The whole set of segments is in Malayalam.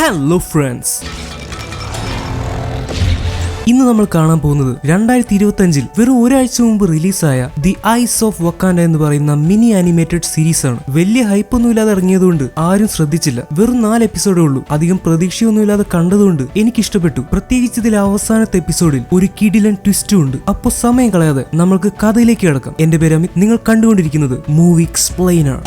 Hello friends. ഇന്ന് നമ്മൾ കാണാൻ പോകുന്നത് 2025 വെറും ഒരാഴ്ച മുമ്പ് റിലീസായ ദി ഐസ് ഓഫ് വക്കാൻഡ എന്ന് പറയുന്ന മിനി ആനിമേറ്റഡ് സീരീസ് ആണ്. വലിയ ഹൈപ്പൊന്നുമില്ലാതെ ഇറങ്ങിയതുകൊണ്ട് ആരും ശ്രദ്ധിച്ചില്ല. വെറും 4 എപ്പിസോഡേ ഉള്ളൂ. അധികം പ്രതീക്ഷയൊന്നുമില്ലാതെ കണ്ടതുകൊണ്ട് എനിക്ക് ഇഷ്ടപ്പെട്ടു. പ്രത്യേകിച്ച് ഇതിലെ അവസാനത്തെ എപ്പിസോഡിൽ ഒരു കിടിലൻ ട്വിസ്റ്റും ഉണ്ട്. അപ്പോൾ സമയം കളയാതെ നമ്മൾക്ക് കഥയിലേക്ക് കിടക്കാം. എന്റെ പേര് അമിത്. നിങ്ങൾ കണ്ടുകൊണ്ടിരിക്കുന്നത് മൂവി എക്സ്പ്ലെയിനർ.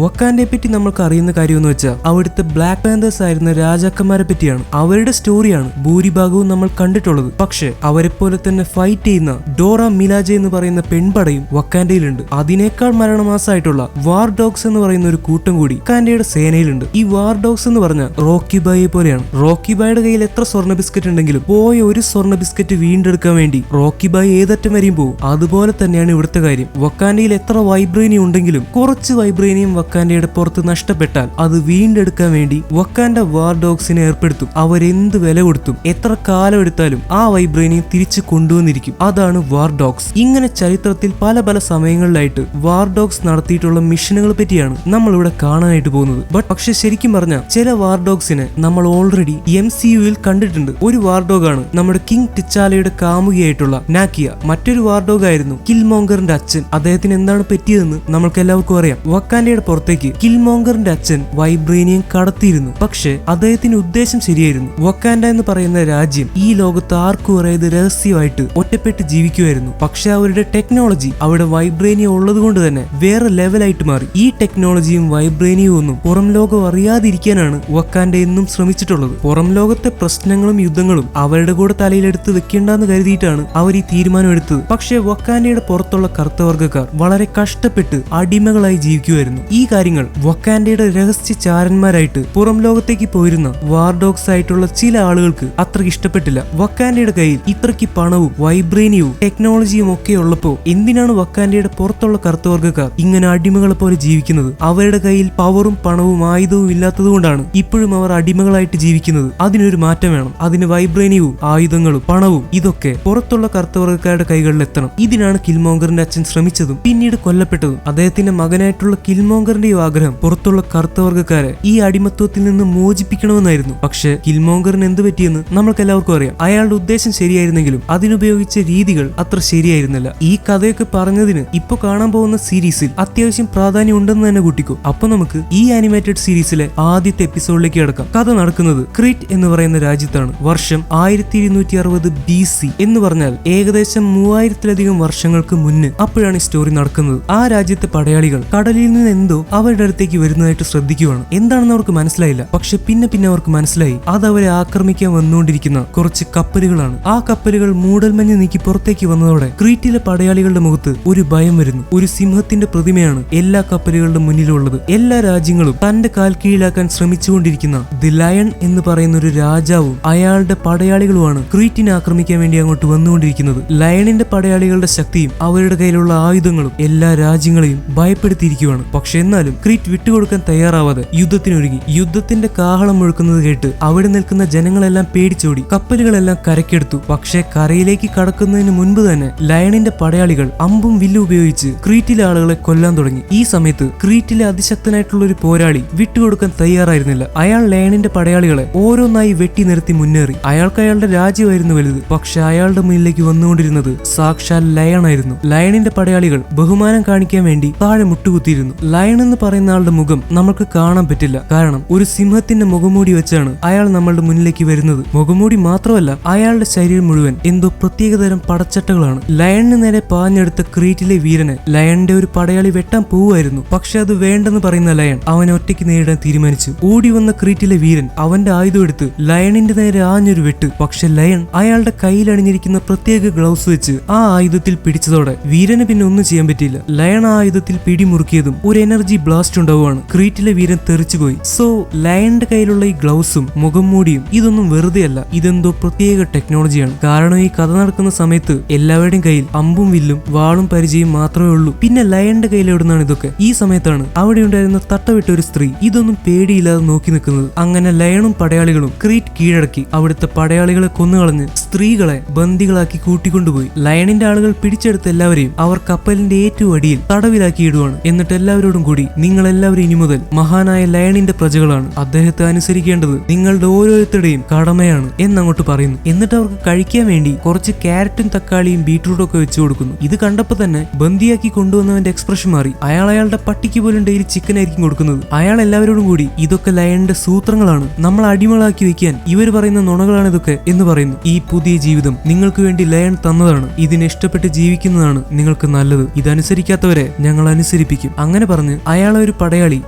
വക്കാൻഡയെ പറ്റി നമ്മൾക്ക് അറിയുന്ന കാര്യമെന്ന് വെച്ചാൽ അവിടുത്തെ ബ്ലാക്ക് പാന്തേഴ്സ് ആയിരുന്ന രാജാക്കന്മാരെ പറ്റിയാണ്. അവരുടെ സ്റ്റോറിയാണ് ഭൂരിഭാഗവും നമ്മൾ കണ്ടിട്ടുള്ളത്. പക്ഷെ അവരെ പോലെ തന്നെ ഫൈറ്റ് ചെയ്യുന്ന ഡോറ മിലാജെ എന്ന് പറയുന്ന പെൺപടയും വക്കാൻഡയിലുണ്ട്. അതിനേക്കാൾ മരണമാസമായിട്ടുള്ള വാർ ഡോഗ്സ് എന്ന് പറയുന്ന ഒരു കൂട്ടം കൂടി വക്കാൻഡയുടെ സേനയിലുണ്ട്. ഈ വാർ ഡോഗ്സ് എന്ന് പറഞ്ഞാൽ റോക്കി ബായെ പോലെയാണ്. റോക്കി ബായുടെ കയ്യിൽ എത്ര സ്വർണ്ണ ബിസ്ക്കറ്റ് ഉണ്ടെങ്കിലും പോയ ഒരു സ്വർണ്ണ ബിസ്ക്കറ്റ് വീണ്ടെടുക്കാൻ വേണ്ടി റോക്കി ബായ് ഏതറ്റം വരെയും പോകും. അതുപോലെ തന്നെയാണ് ഇവിടുത്തെ കാര്യം. വക്കാൻഡയിൽ എത്ര വൈബ്രേനിയം ഉണ്ടെങ്കിലും കുറച്ച് വൈബ്രേനിയം വക്കാൻഡയുടെ പുറത്ത് നഷ്ടപ്പെട്ടാൽ അത് വീണ്ടെടുക്കാൻ വേണ്ടി വക്കാൻഡ വാർ ഡോഗ്സിനെ ഏർപ്പെടുത്തും. അവരെന്ത് വില കൊടുത്തും എത്ര കാലം എടുത്താലും ആ വൈബ്രേനിയം തിരിച്ചു കൊണ്ടുവന്നിരിക്കും. അതാണ് വാർ ഡോഗ്സ്. ഇങ്ങനെ ചരിത്രത്തിൽ പല പല സമയങ്ങളിലായിട്ട് വാർ ഡോഗ്സ് നടത്തിയിട്ടുള്ള മിഷനുകളെ പറ്റിയാണ് നമ്മൾ ഇവിടെ കാണാനായിട്ട് പോകുന്നത്. പക്ഷെ ശരിക്കും പറഞ്ഞാൽ ചില വാർ ഡോഗ്സിനെ നമ്മൾ ഓൾറെഡി MCUയിൽ കണ്ടിട്ടുണ്ട്. ഒരു വാർ ഡോഗ് ആണ് നമ്മുടെ കിങ് ടിച്ചാലയുടെ കാമുകിയായിട്ടുള്ള നാക്കിയ. മറ്റൊരു വാർ ഡോഗ് ആയിരുന്നു കിൽമോങ്കറിന്റെ അച്ഛൻ. അദ്ദേഹത്തിന് എന്താണ് പറ്റിയതെന്ന് നമ്മൾക്ക് എല്ലാവർക്കും അറിയാം. വക്കാൻഡയുടെ പുറത്തേക്ക് കിൽമോങ്കറിന്റെ അച്ഛൻ വൈബ്രേനിയം കടത്തിയിരുന്നു. പക്ഷെ അദ്ദേഹത്തിന്റെ ഉദ്ദേശം ശരിയായിരുന്നു. വക്കാൻഡ എന്ന് പറയുന്ന രാജ്യം ഈ ലോകത്ത് ആർക്കും അറിയാതെ രഹസ്യമായിട്ട് ഒറ്റപ്പെട്ട് ജീവിക്കുമായിരുന്നു. പക്ഷെ അവരുടെ ടെക്നോളജി അവിടെ വൈബ്രേനിയം ഉള്ളത് കൊണ്ട് തന്നെ വേറെ ലെവലായിട്ട് മാറി. ഈ ടെക്നോളജിയും വൈബ്രേനിയവും ഒന്നും പുറം ലോകം അറിയാതിരിക്കാനാണ് വക്കാൻഡ എന്നും ശ്രമിച്ചിട്ടുള്ളത്. പുറം ലോകത്തെ പ്രശ്നങ്ങളും യുദ്ധങ്ങളും അവരുടെ കൂടെ തലയിലെടുത്ത് വെക്കേണ്ടെന്ന് കരുതിയിട്ടാണ് അവർ ഈ തീരുമാനം എടുത്തത്. പക്ഷെ വക്കാൻഡയുടെ പുറത്തുള്ള കറുത്തവർഗ്ഗക്കാർ വളരെ കഷ്ടപ്പെട്ട് അടിമകളായി ജീവിക്കുമായിരുന്നു. ഈ കാര്യങ്ങൾ വക്കാൻഡയുടെ രഹസ്യ ചാരന്മാരായിട്ട് പുറം ലോകത്തേക്ക് പോയിരുന്ന വാർ ഡോഗ്സ് ആയിട്ടുള്ള ചില ആളുകൾക്ക് അത്രയ്ക്ക് ഇഷ്ടപ്പെട്ടില്ല. വക്കാൻഡയുടെ കയ്യിൽ ഇത്രയ്ക്ക് പണവും വൈബ്രേനിയവും ടെക്നോളജിയും ഒക്കെ ഉള്ളപ്പോ എന്തിനാണ് വക്കാൻഡയുടെ പുറത്തുള്ള കറുത്തവർഗ്ഗക്കാർ ഇങ്ങനെ അടിമകളെ പോലെ ജീവിക്കുന്നത്? അവരുടെ കയ്യിൽ പവറും പണവും ആയുധവും ഇല്ലാത്തത് കൊണ്ടാണ് ഇപ്പോഴും അവർ അടിമകളായിട്ട് ജീവിക്കുന്നത്. അതിനൊരു മാറ്റം വേണം. അതിന് വൈബ്രേനിയവും ആയുധങ്ങളും പണവും ഇതൊക്കെ പുറത്തുള്ള കറുത്തവർഗ്ഗക്കാരുടെ കൈകളിൽ എത്തണം. ഇതിനാണ് കിൽമോങ്കറിന്റെ അച്ഛൻ ശ്രമിച്ചതും പിന്നീട് കൊല്ലപ്പെട്ടതും. അദ്ദേഹത്തിന്റെ മകനായിട്ടുള്ള കിൽമോങ്കറിന്റെ ആഗ്രഹം പുറത്തുള്ള കറുത്തവർഗ്ഗക്കാരെ ഈ അടിമത്വത്തിൽ നിന്ന് മോചിപ്പിക്കണമെന്നായിരുന്നു. പക്ഷെ കിൽമോങ്കറിന് എന്ത് പറ്റിയെന്ന് നമ്മൾക്ക് എല്ലാവർക്കും അറിയാം. അയാളുടെ ഉദ്ദേശം ശരിയായിരുന്നെങ്കിലും അതിനുപയോഗിച്ച രീതികൾ അത്ര ശരിയായിരുന്നില്ല. ഈ കഥയൊക്കെ പറഞ്ഞതിന് ഇപ്പൊ കാണാൻ പോകുന്ന സീരീസിൽ അത്യാവശ്യം പ്രാധാന്യം ഉണ്ടെന്ന് തന്നെ കൂട്ടിക്കോ. അപ്പൊ നമുക്ക് ഈ ആനിമേറ്റഡ് സീരീസിലെ ആദ്യത്തെ എപ്പിസോഡിലേക്ക് കിടക്കാം. കഥ നടക്കുന്നത് ക്രീറ്റ് എന്ന് പറയുന്ന രാജ്യത്താണ്. വർഷം 1260 BC എന്ന് പറഞ്ഞാൽ ഏകദേശം 3000-ലധികം വർഷങ്ങൾക്ക് മുന്നേ. അപ്പോഴാണ് ഈ സ്റ്റോറി നടക്കുന്നത്. ആ രാജ്യത്തെ പടയാളികൾ കടലിൽ നിന്ന് എന്തോ അവരുടെ അടുത്തേക്ക് വരുന്നതായിട്ട് ശ്രദ്ധിക്കുവാണ്. എന്താണെന്ന് അവർക്ക് മനസ്സിലായില്ല. പക്ഷെ പിന്നെ അവർക്ക് മനസ്സിലായി അത് അവരെ ആക്രമിക്കാൻ വന്നുകൊണ്ടിരിക്കുന്ന കുറച്ച് കപ്പലുകളാണ്. ആ കപ്പലുകൾ മൂടൽമഞ്ഞ് നീക്കി പുറത്തേക്ക് വന്നതോടെ ക്രീറ്റിലെ പടയാളികളുടെ മുഖത്ത് ഒരു ഭയം വരുന്നു. ഒരു സിംഹത്തിന്റെ പ്രതിമയാണ് എല്ലാ കപ്പലുകളുടെ മുന്നിലുള്ളത്. എല്ലാ രാജ്യങ്ങളും തന്റെ കാൽ കീഴിലാക്കാൻ ശ്രമിച്ചുകൊണ്ടിരിക്കുന്ന ദി ലയൺ എന്ന് പറയുന്ന ഒരു രാജാവും അയാളുടെ പടയാളികളുമാണ് ക്രീറ്റിനെ ആക്രമിക്കാൻ വേണ്ടി അങ്ങോട്ട് വന്നുകൊണ്ടിരിക്കുന്നത്. ലയണിന്റെ പടയാളികളുടെ ശക്തിയും അവരുടെ കയ്യിലുള്ള ആയുധങ്ങളും എല്ലാ രാജ്യങ്ങളെയും ഭയപ്പെടുത്തിയിരിക്കുകയാണ്. പക്ഷെ എന്നാലും ക്രീറ്റ് വിട്ടുകൊടുക്കാൻ തയ്യാറാവാതെ യുദ്ധത്തിനൊരുങ്ങി. യുദ്ധത്തിന്റെ കാഹളം മുഴക്കുന്നത് കേട്ട് അവിടെ നിൽക്കുന്ന ജനങ്ങളെല്ലാം പേടിച്ചോടി. കപ്പലുകളെല്ലാം കരക്കെടുത്തു. പക്ഷെ കരയിലേക്ക് കടക്കുന്നതിന് മുൻപ് തന്നെ ലയണിന്റെ പടയാളികൾ അമ്പും വില്ലും ഉപയോഗിച്ച് ക്രീറ്റിലെ ആളുകളെ കൊല്ലാൻ തുടങ്ങി. ഈ സമയത്ത് ക്രീറ്റിലെ അതിശക്തനായിട്ടുള്ള ഒരു പോരാളി വിട്ടുകൊടുക്കാൻ തയ്യാറായിരുന്നില്ല. അയാൾ ലയണിന്റെ പടയാളികളെ ഓരോന്നായി വെട്ടി നിരത്തി മുന്നേറി. അയാൾക്ക് അയാളുടെ രാജ്യമായിരുന്നു വലുത്. പക്ഷെ അയാളുടെ മുന്നിലേക്ക് വന്നുകൊണ്ടിരുന്നത് സാക്ഷാൽ ലയണായിരുന്നു. ലയണിന്റെ പടയാളികൾ ബഹുമാനം കാണിക്കാൻ വേണ്ടി താഴെ മുട്ടുകുത്തിയിരുന്നു. ലയൺ എന്ന് പറയുന്ന ആളുടെ മുഖം നമുക്ക് കാണാൻ പറ്റില്ല. കാരണം ഒരു സിംഹത്തിന്റെ മുഖംമൂടി വെച്ചാണ് അയാൾ നമ്മളുടെ മുന്നിലേക്ക് വരുന്നത്. മുഖംമൂടി മാത്രമല്ല, അയാളുടെ ശരീരം മുഴുവൻ എന്തോ പ്രത്യേകതരം പടച്ചട്ടകളാണ്. ലയണിന് നേരെ പാഞ്ഞെടുത്ത ക്രീറ്റിലെ വീരനെ ലയണിന്റെ ഒരു പടയാളി വെട്ടാൻ പോവുമായിരുന്നു. പക്ഷെ അത് വേണ്ടെന്ന് പറയുന്ന ലയൺ അവനെ ഒറ്റയ്ക്ക് നേരിടാൻ തീരുമാനിച്ചു. ഓടി വന്ന ക്രീറ്റിലെ വീരൻ അവന്റെ ആയുധം എടുത്ത് ലയണിന്റെ നേരെ ആഞ്ഞൊരു വെട്ട്. പക്ഷെ ലയൺ അയാളുടെ കയ്യിൽ അണിഞ്ഞിരിക്കുന്ന പ്രത്യേക ഗ്ലൗസ് വെച്ച് ആ ആയുധത്തിൽ പിടിച്ചതോടെ വീരന് പിന്നെ ഒന്നും ചെയ്യാൻ പറ്റിയില്ല. ലയൺ ആ ആയുധത്തിൽ പിടിമുറുക്കിയതും ഒരു എനർജി എനർജി ബ്ലാസ്റ്റ് ഉണ്ടാവുകയാണ്. ക്രീറ്റിലെ വീരൻ തെറിച്ചുപോയി. സോ ലയണിന്റെ കയ്യിലുള്ള ഈ ഗ്ലൗസും മുഖം മൂടിയും ഇതൊന്നും വെറുതെ അല്ല, ഇതെന്തോ പ്രത്യേക ടെക്നോളജിയാണ്. കാരണം ഈ കഥ നടക്കുന്ന സമയത്ത് എല്ലാവരുടെയും കയ്യിൽ അമ്പും വില്ലും വാളും പരിചയം മാത്രമേ ഉള്ളൂ. പിന്നെ ലയണിന്റെ കയ്യിൽ എവിടുന്നാണ് ഇതൊക്കെ? ഈ സമയത്താണ് അവിടെ ഉണ്ടായിരുന്ന തട്ടവിട്ട ഒരു സ്ത്രീ ഇതൊന്നും പേടിയില്ലാതെ നോക്കി നിൽക്കുന്നത്. അങ്ങനെ ലയണും പടയാളികളും ക്രീറ്റ് കീഴടക്കി. അവിടുത്തെ പടയാളികളെ കൊന്നുകളഞ്ഞ് സ്ത്രീകളെ ബന്ദികളാക്കി കൂട്ടിക്കൊണ്ടുപോയി. ലയണിന്റെ ആളുകൾ പിടിച്ചെടുത്ത എല്ലാവരെയും അവർ കപ്പലിന്റെ ഏറ്റവും അടിയിൽ തടവിലാക്കി ഇടുവാണ്. എന്നിട്ട് എല്ലാവരോടും കൂടി നിങ്ങൾ എല്ലാവരും ഇനി മുതൽ മഹാനായ ലയണിന്റെ പ്രജകളാണ്, അദ്ദേഹത്തെ അനുസരിക്കേണ്ടത് നിങ്ങളുടെ ഓരോരുത്തരുടെയും കടമയാണ് എന്നങ്ങോട്ട് പറയുന്നു. എന്നിട്ട് അവർക്ക് കഴിക്കാൻ വേണ്ടി കുറച്ച് ക്യാരറ്റും തക്കാളിയും ബീട്രൂട്ടും ഒക്കെ വെച്ചു കൊടുക്കുന്നു. ഇത് കണ്ടപ്പോ തന്നെ ബന്ദിയാക്കി കൊണ്ടുവന്നവന്റെ എക്സ്പ്രഷൻ മാറി. അയാളുടെ പട്ടിക്ക് പോലും ഡെയിലി ചിക്കൻ ആയിരിക്കും കൊടുക്കുന്നത്. അയാൾ എല്ലാവരോടും കൂടി ഇതൊക്കെ ലയണിന്റെ സൂത്രങ്ങളാണ്, നമ്മൾ അടിമകളാക്കി വെക്കാൻ ഇവർ പറയുന്ന നുണകളാണ് ഇതൊക്കെ എന്ന് പറയുന്നു. ഈ പുതിയ ജീവിതം നിങ്ങൾക്ക് വേണ്ടി ലയൺ തന്നതാണ്, ഇതിനെ ഇഷ്ടപ്പെട്ട് ജീവിക്കുന്നതാണ് നിങ്ങൾക്ക് നല്ലത്, ഇതനുസരിക്കാത്തവരെ ഞങ്ങൾ അനുസരിപ്പിക്കും. അങ്ങനെ പറഞ്ഞ് അയാളെ ഒരു പടയാളി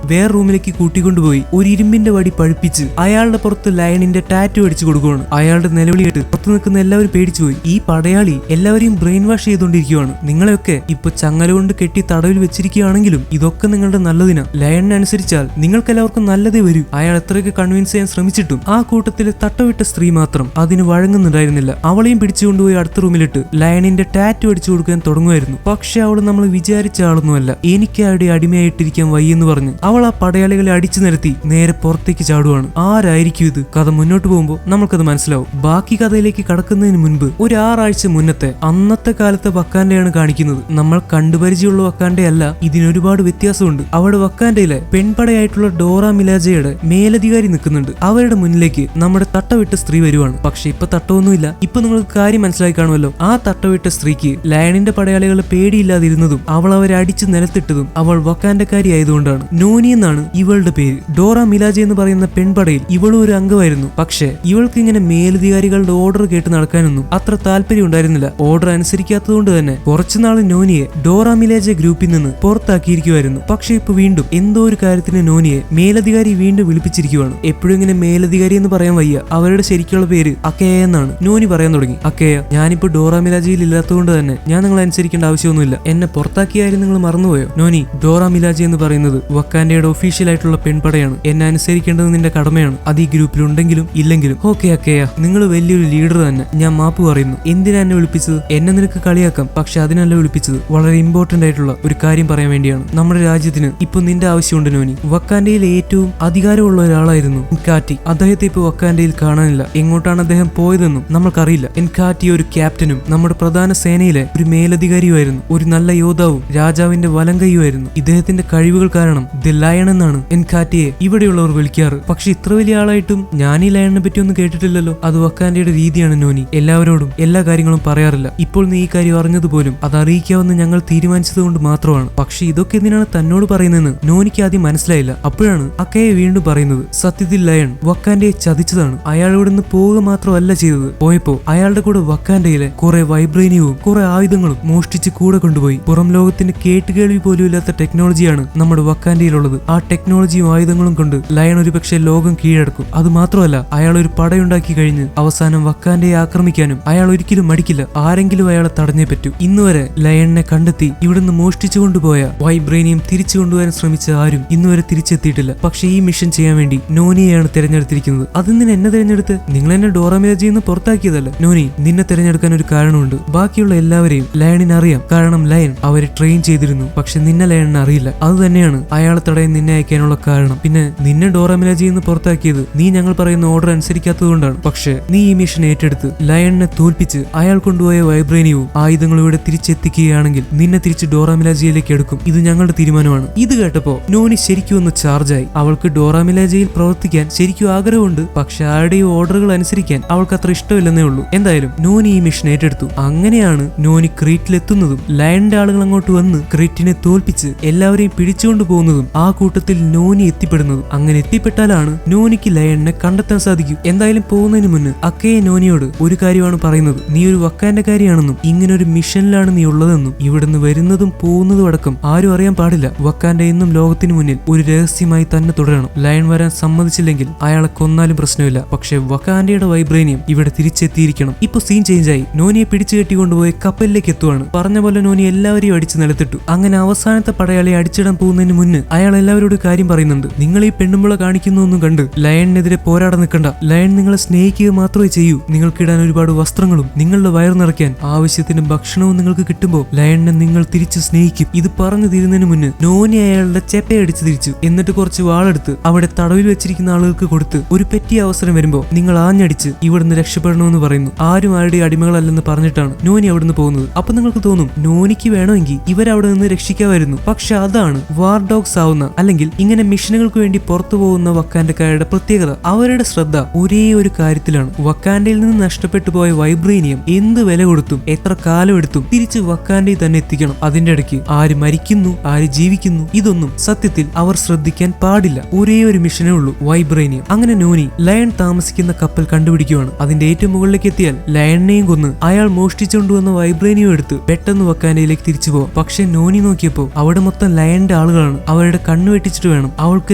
വേറെ റൂമിലേക്ക് കൂട്ടിക്കൊണ്ടുപോയി ഒരു ഇരുമ്പിന്റെ വടി പഴുപ്പിച്ച് അയാളുടെ പുറത്ത് ലയണിന്റെ ടാറ്റു അടിച്ചു കൊടുക്കുകയാണ്. അയാളുടെ നിലവിളി കേട്ട് പുറത്തു നിൽക്കുന്ന എല്ലാവരും പേടിച്ചുപോയി. ഈ പടയാളി എല്ലാവരെയും ബ്രെയിൻ വാഷ് ചെയ്തുകൊണ്ടിരിക്കുകയാണ്. നിങ്ങളെയൊക്കെ ഇപ്പൊ ചങ്ങല കൊണ്ട് കെട്ടി തടവിൽ വെച്ചിരിക്കുകയാണെങ്കിലും ഇതൊക്കെ നിങ്ങളുടെ നല്ലതിനാ, ലയണിനെ അനുസരിച്ചാൽ നിങ്ങൾക്ക് എല്ലാവർക്കും നല്ലതേ വരൂ. അയാൾ എത്രയൊക്കെ കൺവിൻസ് ചെയ്യാൻ ശ്രമിച്ചിട്ടും ആ കൂട്ടത്തിലെ തട്ടവിട്ട സ്ത്രീ മാത്രം അതിന് വഴങ്ങുന്നുണ്ടായിരുന്നില്ല. അവളെയും പിടിച്ചുകൊണ്ടുപോയി അടുത്ത റൂമിലിട്ട് ലയണിന്റെ ടാറ്റു അടിച്ചു കൊടുക്കാൻ തുടങ്ങുമായിരുന്നു. പക്ഷെ അവൾ നമ്മൾ വിചാരിച്ച ആളൊന്നുമല്ല. എനിക്ക് അവിടെ അടിമയായിട്ടിരിക്കാൻ വയ്യെന്ന് പറഞ്ഞ് അവൾ ആ പടയാളികളെ അടിച്ചു നിരത്തി നേരെ പുറത്തേക്ക് ചാടുവാണ്. ആരായിരിക്കും ഇത്? കഥ മുന്നോട്ട് പോകുമ്പോൾ നമുക്കത് മനസ്സിലാവും. ബാക്കി കഥയിലേക്ക് കടക്കുന്നതിന് മുൻപ് ഒരു 6 ആഴ്ച മുന്നത്തെ അന്നത്തെ കാലത്തെ വക്കാൻഡയാണ് കാണിക്കുന്നത്. നമ്മൾ കണ്ടുപരിചയമുള്ള വക്കാൻഡയല്ല, ഇതിനൊരുപാട് വ്യത്യാസമുണ്ട്. അവിടെ വക്കാൻഡയിലെ പെൺപടയായിട്ടുള്ള ഡോറ മിലാജയുടെ മേലധികാരി നിൽക്കുന്നുണ്ട്. അവരുടെ മുന്നിലേക്ക് നമ്മുടെ തട്ടവിട്ട സ്ത്രീ വരുവാണ്. പക്ഷെ ഇപ്പൊ തട്ടമൊന്നുമില്ല. ഇപ്പൊ നിങ്ങൾക്ക് കാര്യം മനസ്സിലായി കാണുമല്ലോ. ആ തട്ടവിട്ട സ്ത്രീക്ക് ലയണിന്റെ പടയാളികളെ പേടിയില്ലാതിരുന്നതും അവൾ അവരെ അടിച്ചു നിലത്തിട്ടതും അവൾ വക്കാൻഡക്കാരി ആയതുകൊണ്ടാണ്. നോനി എന്നാണ് ഇവളുടെ പേര്. ഡോറ മിലാജ എന്ന് പറയുന്ന പെൺപടയിൽ ഇവളും ഒരു അംഗമായിരുന്നു. പക്ഷെ ഇവൾക്ക് ഇങ്ങനെ മേലധികാരികളുടെ ഓർഡർ കേട്ട് നടക്കാനൊന്നും അത്ര താല്പര്യം ഉണ്ടായിരുന്നില്ല. ഓർഡർ അനുസരിക്കാത്തതുകൊണ്ട് തന്നെ കുറച്ചുനാൾ നോനിയെ ഡോറ മിലാജ ഗ്രൂപ്പിൽ നിന്ന് പുറത്താക്കിയിരിക്കുമായിരുന്നു. പക്ഷെ ഇപ്പൊ വീണ്ടും എന്തോ ഒരു കാര്യത്തിന് നോനിയെ മേലധികാരി വീണ്ടും വിളിപ്പിച്ചിരിക്കുവാണ്. എപ്പോഴും ഇങ്ങനെ മേലധികാരി എന്ന് പറയാൻ വയ്യ. അവരുടെ ശരിക്കുള്ള പേര് അക്കേയ എന്നാണ്. നോനി പറയാൻ തുടങ്ങി. അക്കേയ, ഞാനിപ്പോ ഡോറ മിലാജയിൽ ഇല്ലാത്തതുകൊണ്ട് തന്നെ ഞാൻ നിങ്ങളെ അനുസരിക്കേണ്ട ആവശ്യമൊന്നുമില്ല. എന്നെ പുറത്താക്കിയായിരുന്നു നിങ്ങൾ മറന്നുപോയോ? നോനി, ഡോറ മിലാജ എന്ന് പറയുന്നത് വക്കാൻഡയുടെ ഒഫീഷ്യൽ ആയിട്ടുള്ള പെൺപടയാണ്. എന്നെ അനുസരിക്കേണ്ടത് നിന്റെ കടമയാണ്. അത് ഈ ഗ്രൂപ്പിൽ ഉണ്ടെങ്കിലും ഇല്ലെങ്കിലും. ഓക്കെ അക്കേയ, നിങ്ങൾ വലിയൊരു ലീഡർ തന്നെ. ഞാൻ മാപ്പ് പറയുന്നു. എന്തിനാ എന്നെ വിളിപ്പിച്ചത്? എന്നെ നിനക്ക് കളിയാക്കാം, പക്ഷെ അതിനല്ല വിളിപ്പിച്ചത്. വളരെ ഇമ്പോർട്ടന്റ് ആയിട്ടുള്ള ഒരു കാര്യം പറയാൻ വേണ്ടിയാണ്. നമ്മുടെ രാജ്യത്തിന് ഇപ്പൊ നിന്റെ ആവശ്യമുണ്ട് നോനി. വക്കാൻഡയിൽ ഏറ്റവും അധികാരമുള്ള ഒരാളായിരുന്നു എൻകാറ്റി. അദ്ദേഹത്തെ ഇപ്പൊ വക്കാൻഡയിൽ കാണാനില്ല. എങ്ങോട്ടാണ് അദ്ദേഹം പോയതെന്നും നമ്മൾക്കറിയില്ല. എൻകാറ്റി ഒരു ക്യാപ്റ്റനും നമ്മുടെ പ്രധാന സേനയിലെ ഒരു മേലധികാരിയുമായിരുന്നു. ഒരു നല്ല യോദ്ധാവും രാജാവിന്റെ വലങ്കയ്യുമായിരുന്നു. ഇദ്ദേഹത്തിന്റെ കഴിവുകൾ കാരണം ദി ലയൺ എന്നാണ് എൻകാറ്റിയെ ഇവിടെയുള്ളവർ വിളിക്കാറ്. പക്ഷെ ഇത്ര വലിയ ആളായിട്ടും ഞാൻ ഈ ലയണിനെ പറ്റി ഒന്നും കേട്ടിട്ടില്ലല്ലോ. അത് വക്കാൻഡയുടെ രീതിയാണ് നോനി. എല്ലാവരോടും എല്ലാ കാര്യങ്ങളും പറയാറില്ല. ഇപ്പോൾ നീ ഈ കാര്യം അറിഞ്ഞതുപോലും അത് അറിയിക്കാമെന്ന് ഞങ്ങൾ തീരുമാനിച്ചത് കൊണ്ട് മാത്രമാണ്. പക്ഷെ ഇതൊക്കെ എന്തിനാണ് തന്നോട് പറയുന്നതെന്ന് നോനിക്ക് ആദ്യം മനസ്സിലായില്ല. അപ്പോഴാണ് അക്കയെ വീണ്ടും പറയുന്നത്, സത്യത്തിൽ ലയൺ വക്കാൻഡയെ ചതിച്ചതാണ്. അയാൾ ഇവിടെ നിന്ന് പോവുക മാത്രമല്ല ചെയ്തത്. പോയപ്പോ അയാളുടെ കൂടെ വക്കാൻഡയിലെ കുറെ വൈബ്രേനിയവും കുറെ ആയുധങ്ങളും മോഷ്ടിച്ച് കൂടെ കൊണ്ടുപോയി. പുറം ലോകത്തിന്റെ കേട്ടുകേൾവി പോലും ഇല്ലാത്ത ടെക്നോളജിയാണ് നമ്മുടെ വക്കാൻഡയിലുള്ളത്. ആ ടെക്നോളജിയും ആയുധങ്ങളും കൊണ്ട് ലയൺ ഒരുപക്ഷെ ലോകം കീഴടക്കും. അത് മാത്രമല്ല, അയാൾ ഒരു പടയുണ്ടാക്കി കഴിഞ്ഞ് അവസാനം വക്കാൻഡയെ ആക്രമിക്കാനും അയാൾ ഒരിക്കലും മടിക്കില്ല. ആരെങ്കിലും അയാളെ തടഞ്ഞേ പറ്റൂ. ഇന്നുവരെ ലയണിനെ കണ്ടെത്തി ഇവിടുന്ന് മോഷ്ടിച്ചു കൊണ്ടുപോയ വൈബ്രേനിയം തിരിച്ചു കൊണ്ടുവരാൻ ശ്രമിച്ച ആരും ഇന്നുവരെ തിരിച്ചെത്തിയിട്ടില്ല. പക്ഷെ ഈ മിഷൻ ചെയ്യാൻ വേണ്ടി നോനിയെയാണ് തിരഞ്ഞെടുത്തിരിക്കുന്നത്. അതിന് എന്നെ തിരഞ്ഞെടുത്ത് നിങ്ങൾ എന്നെ ഡോറ മിലാജയിൽ നിന്ന് പുറത്താക്കിയതല്ല. നോനി, നിന്നെ തിരഞ്ഞെടുക്കാൻ ഒരു കാരണമുണ്ട്. ബാക്കിയുള്ള എല്ലാവരെയും ലയണിന് അറിയാം. കാരണം ലയൺ അവരെ ട്രെയിൻ ചെയ്തിരുന്നു. പക്ഷെ നിന്നെ ലയണിന് അറിയില്ല. അത് തന്നെയാണ് അയാളെ തടയാൻ നിന്നെ അയക്കാനുള്ള കാരണം. പിന്നെ നിന്നെ ഡോറ മിലാജയിൽ നിന്ന് പുറത്താക്കിയത് നീ ഞങ്ങൾ പറയുന്ന ഓർഡർ അനുസരിക്കാത്തത് കൊണ്ടാണ്. പക്ഷെ നീ ഈ മിഷൻ ഏറ്റെടുത്ത് ലയണിനെ തോൽപ്പിച്ച് അയാൾ കൊണ്ടുപോയ വൈബ്രേനിയവും ആയുധങ്ങളും ഇവിടെ തിരിച്ചെത്തിക്കുകയാണെങ്കിൽ നിന്നെ തിരിച്ച് ഡോറ മിലാജയിലേക്ക് എടുക്കും. ഇത് ഞങ്ങളുടെ തീരുമാനമാണ്. ഇത് കേട്ടപ്പോ നോനി ശരിക്കും ഒന്ന് ചാർജായി. അവൾക്ക് ഡോറ മിലാജയിൽ പ്രവർത്തിക്കാൻ ശരിക്കും ആഗ്രഹമുണ്ട്. പക്ഷെ ആരുടെയും ഓർഡറുകൾ അനുസരിക്കാൻ അവൾക്ക് അത്ര ഇഷ്ടമില്ലെന്നേ ഉള്ളൂ. എന്തായാലും നോനി ഈ മിഷൻ ഏറ്റെടുത്തു. അങ്ങനെയാണ് നോനി ക്രീറ്റിലെത്തുന്നതും ലയണിന്റെ ആളുകൾ അങ്ങോട്ട് വന്ന് ക്രീറ്റിനെ തോൽപ്പിച്ച് എല്ലാവരെയും പിടിച്ചുകൊണ്ടു പോകുന്നതും ആ കൂട്ടത്തിൽ നോനി എത്തിപ്പെടുന്നതും. അങ്ങനെ എത്തിപ്പെട്ടാലാണ് നോനിക്ക് ലയണിനെ കണ്ടെത്താൻ സാധിക്കും. എന്തായാലും പോകുന്നതിന് മുന്ന് അക്കയെ നോനിയോട് ഒരു കാര്യമാണ് പറയുന്നത്. നീ ഒരു വക്കാൻഡക്കാരിയാണെന്നും ഇങ്ങനെ ഒരു മിഷനിലാണ് നീ ഉള്ളതെന്നും ഇവിടുന്ന് വരുന്നതും പോകുന്നതും അടക്കം ആരും അറിയാൻ പാടില്ല. വക്കാൻഡ എന്നും ലോകത്തിന് മുന്നിൽ ഒരു രഹസ്യമായി തന്നെ തുടരണം. ലയൺ വരാൻ സമ്മതിച്ചില്ലെങ്കിൽ അയാളെ കൊന്നാലും പ്രശ്നമില്ല. പക്ഷെ വക്കാൻഡയുടെ വൈബ്രേനിയം ഇവിടെ തിരിച്ചെത്തിയിരിക്കണം. ഇപ്പൊ സീൻ ചേഞ്ച് ആയി. നോനിയെ പിടിച്ചു കെട്ടിക്കൊണ്ടുപോയി കപ്പലിലേക്ക് എത്തുവാണ്. പറഞ്ഞ പോലെ നോനി എല്ലാവരെയും അടിച്ച് നിലത്തിട്ടു. അങ്ങനെ അവസാനത്തെ പടയാളിയെ അടിച്ചിടാൻ രക്ഷപ്പെടാൻ പോകുന്നതിന് മുന്നേ അയാൾ എല്ലാവരോടും കാര്യം പറയുന്നുണ്ട്. നിങ്ങൾ ഈ പെണ്ണുമ്പള കാണിക്കുന്നൊന്നും കണ്ട് ലയണിനെതിരെ പോരാടാൻ നിൽക്കണ്ട. ലയൺ നിങ്ങളെ സ്നേഹിക്കുക മാത്രമേ ചെയ്യൂ. നിങ്ങൾക്കിടാൻ ഒരുപാട് വസ്ത്രങ്ങളും നിങ്ങളുടെ വയർ നിറയ്ക്കാൻ ആവശ്യത്തിന് ഭക്ഷണവും നിങ്ങൾക്ക് കിട്ടുമ്പോൾ ലയണിനെ നിങ്ങൾ തിരിച്ചു സ്നേഹിക്കും. ഇത് പറഞ്ഞു തീരുന്നതിന് മുന്നേ നോനി അയാളുടെ ചെപ്പയടിച്ച് തിരിച്ചു. എന്നിട്ട് കുറച്ച് വാളെടുത്ത് അവിടെ തടവിൽ വെച്ചിരിക്കുന്ന ആളുകൾക്ക് കൊടുത്ത് ഒരു പറ്റിയ അവസരം വരുമ്പോ നിങ്ങൾ ആഞ്ഞടിച്ച് ഇവിടുന്ന് രക്ഷപ്പെടണമെന്ന് പറയുന്നു. ആരും ആരുടെ അടിമകളല്ലെന്ന് പറഞ്ഞിട്ടാണ് നോനി അവിടുന്ന് പോകുന്നത്. അപ്പൊ നിങ്ങൾക്ക് തോന്നും നോനിക്ക് വേണമെങ്കിൽ ഇവരവിടെ നിന്ന് രക്ഷിക്കാമായിരുന്നു. പക്ഷെ അതാണ് വാർ ഡോഗ്സ് ആവുന്ന അല്ലെങ്കിൽ ഇങ്ങനെ മിഷനുകൾക്ക് വേണ്ടി പുറത്തു പോകുന്ന വക്കാൻഡക്കാരുടെ പ്രത്യേകത. അവരുടെ ശ്രദ്ധ ഒരേ ഒരു കാര്യത്തിലാണ്. വക്കാൻഡയിൽ നിന്ന് നഷ്ടപ്പെട്ടു പോയ വൈബ്രേനിയം എന്ത് വില കൊടുത്തും എത്ര കാലം എടുത്തും തിരിച്ച് വക്കാൻഡയിൽ തന്നെ എത്തിക്കണം. അതിന്റെ ഇടയ്ക്ക് ആര് മരിക്കുന്നു ആര് ജീവിക്കുന്നു ഇതൊന്നും സത്യത്തിൽ അവർ ശ്രദ്ധിക്കാൻ പാടില്ല. ഒരേ ഒരു മിഷനേ ഉള്ളൂ, വൈബ്രേനിയം. അങ്ങനെ നോനി ലയൺ താമസിക്കുന്ന കപ്പൽ കണ്ടുപിടിക്കുകയാണ്. അതിന്റെ ഏറ്റവും മുകളിലേക്ക് എത്തിയാൽ ലയണിനെയും കൊന്ന് അയാൾ മോഷ്ടിച്ചുകൊണ്ടുവന്ന വൈബ്രേനിയം എടുത്ത് പെട്ടെന്ന് വക്കാൻഡയിലേക്ക് തിരിച്ചു പോവാം. പക്ഷെ നോനി നോക്കിയപ്പോ അവിടെ മൊത്തം ലയണിന്റെ ആളുകളാണ്. അവരുടെ കണ്ണു വെട്ടിച്ചിട്ട് വേണം അവൾക്ക്